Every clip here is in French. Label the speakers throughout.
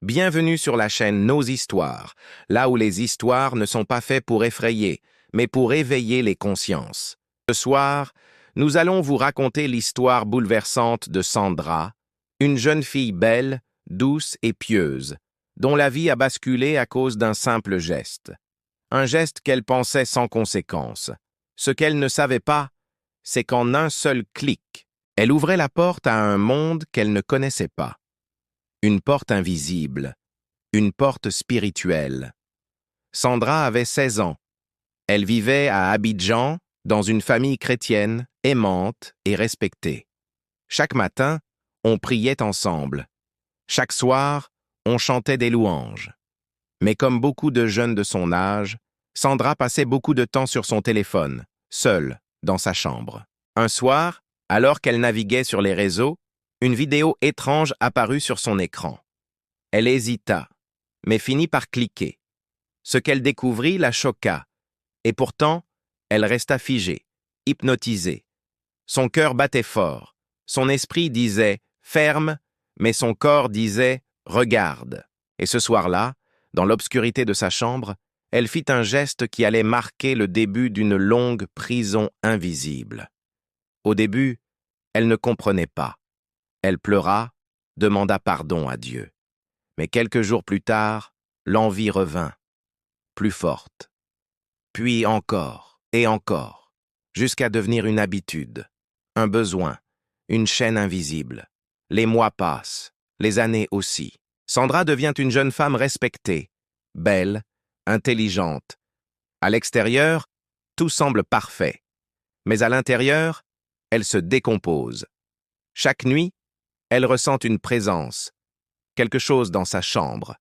Speaker 1: Bienvenue sur la chaîne Nos Histoires, là où les histoires ne sont pas faites pour effrayer, mais pour éveiller les consciences. Ce soir, nous allons vous raconter l'histoire bouleversante de Sandra, une jeune fille belle, douce et pieuse, dont la vie a basculé à cause d'un simple geste. Un geste qu'elle pensait sans conséquence. Ce qu'elle ne savait pas, c'est qu'en un seul clic, elle ouvrait la porte à un monde qu'elle ne connaissait pas. Une porte invisible, une porte spirituelle. Sandra avait 16 ans. Elle vivait à Abidjan, dans une famille chrétienne, aimante et respectée. Chaque matin, on priait ensemble. Chaque soir, on chantait des louanges. Mais comme beaucoup de jeunes de son âge, Sandra passait beaucoup de temps sur son téléphone, seule, dans sa chambre. Un soir, alors qu'elle naviguait sur les réseaux, une vidéo étrange apparut sur son écran. Elle hésita, mais finit par cliquer. Ce qu'elle découvrit la choqua, et pourtant, elle resta figée, hypnotisée. Son cœur battait fort, son esprit disait « ferme », mais son corps disait « regarde ». Et ce soir-là, dans l'obscurité de sa chambre, elle fit un geste qui allait marquer le début d'une longue prison invisible. Au début, elle ne comprenait pas. Elle pleura, demanda pardon à Dieu. Mais quelques jours plus tard, l'envie revint, plus forte. Puis encore, et encore, jusqu'à devenir une habitude, un besoin, une chaîne invisible. Les mois passent, les années aussi. Sandra devient une jeune femme respectée, belle, intelligente. À l'extérieur, tout semble parfait. Mais à l'intérieur, elle se décompose. Chaque nuit, elle ressent une présence, quelque chose dans sa chambre,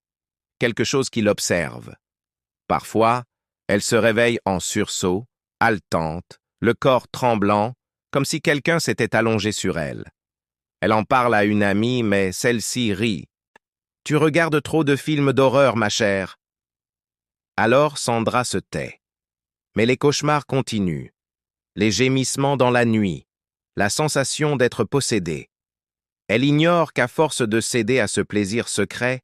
Speaker 1: quelque chose qui l'observe. Parfois, elle se réveille en sursaut, haletante, le corps tremblant, comme si quelqu'un s'était allongé sur elle. Elle en parle à une amie, mais celle-ci rit. « Tu regardes trop de films d'horreur, ma chère. » Alors Sandra se tait. Mais les cauchemars continuent. Les gémissements dans la nuit, la sensation d'être possédée. Elle ignore qu'à force de céder à ce plaisir secret,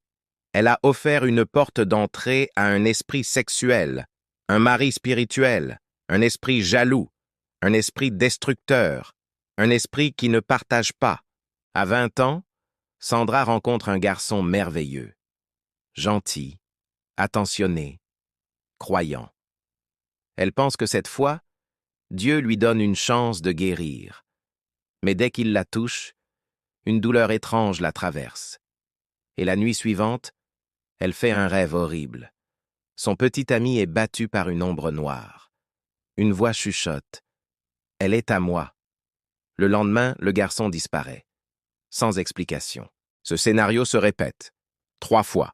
Speaker 1: elle a offert une porte d'entrée à un esprit sexuel, un mari spirituel, un esprit jaloux, un esprit destructeur, un esprit qui ne partage pas. À 20 ans, Sandra rencontre un garçon merveilleux, gentil, attentionné, croyant. Elle pense que cette fois, Dieu lui donne une chance de guérir. Mais dès qu'il la touche, une douleur étrange la traverse. Et la nuit suivante, elle fait un rêve horrible. Son petit ami est battu par une ombre noire. Une voix chuchote. « Elle est à moi ». Le lendemain, le garçon disparaît. Sans explication. Ce scénario se répète. 3 fois.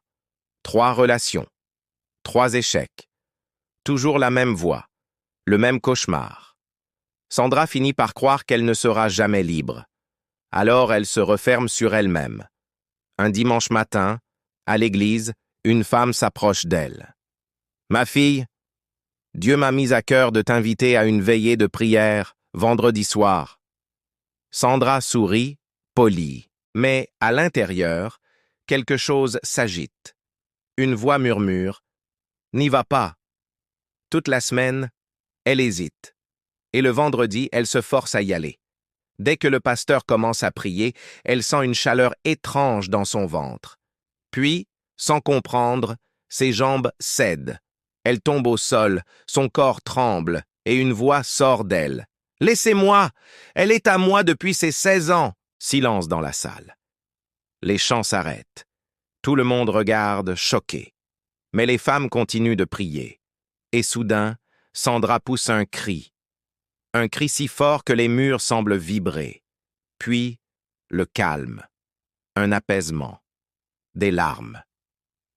Speaker 1: 3 relations. 3 échecs. Toujours la même voix. Le même cauchemar. Sandra finit par croire qu'elle ne sera jamais libre. Alors elle se referme sur elle-même. Un dimanche matin, à l'église, une femme s'approche d'elle. « Ma fille, Dieu m'a mis à cœur de t'inviter à une veillée de prière vendredi soir. » Sandra sourit, polie, mais à l'intérieur, quelque chose s'agite. Une voix murmure « N'y va pas ». Toute la semaine, elle hésite. Et le vendredi, elle se force à y aller. Dès que le pasteur commence à prier, elle sent une chaleur étrange dans son ventre. Puis, sans comprendre, ses jambes cèdent. Elle tombe au sol, son corps tremble, et une voix sort d'elle. « Laissez-moi! Elle est à moi depuis ses 16 ans !» Silence dans la salle. Les chants s'arrêtent. Tout le monde regarde, choqué. Mais les femmes continuent de prier. Et soudain, Sandra pousse un cri. Un cri si fort que les murs semblent vibrer. Puis, le calme. Un apaisement. Des larmes.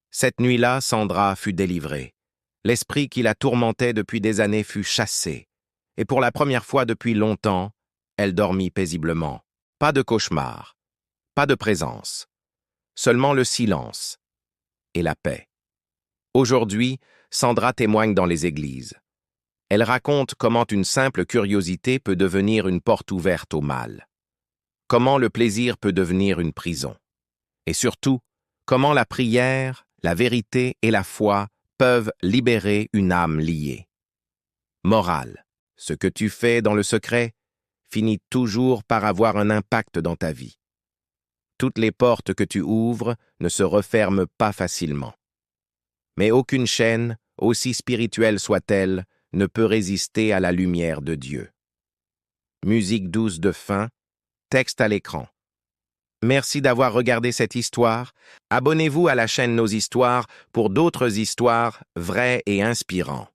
Speaker 1: Cette nuit-là, Sandra fut délivrée. L'esprit qui la tourmentait depuis des années fut chassé. Et pour la première fois depuis longtemps, elle dormit paisiblement. Pas de cauchemar. Pas de présence. Seulement le silence. Et la paix. Aujourd'hui, Sandra témoigne dans les églises. Elle raconte comment une simple curiosité peut devenir une porte ouverte au mal. Comment le plaisir peut devenir une prison. Et surtout, Comment la prière, la vérité et la foi peuvent libérer une âme liée. Morale. Ce que tu fais dans le secret finit toujours par avoir un impact dans ta vie. Toutes les portes que tu ouvres ne se referment pas facilement. Mais aucune chaîne, aussi spirituelle soit-elle, ne peut résister à la lumière de Dieu. Musique douce de fin, texte à l'écran. Merci d'avoir regardé cette histoire. Abonnez-vous à la chaîne Nos Histoires pour d'autres histoires vraies et inspirantes.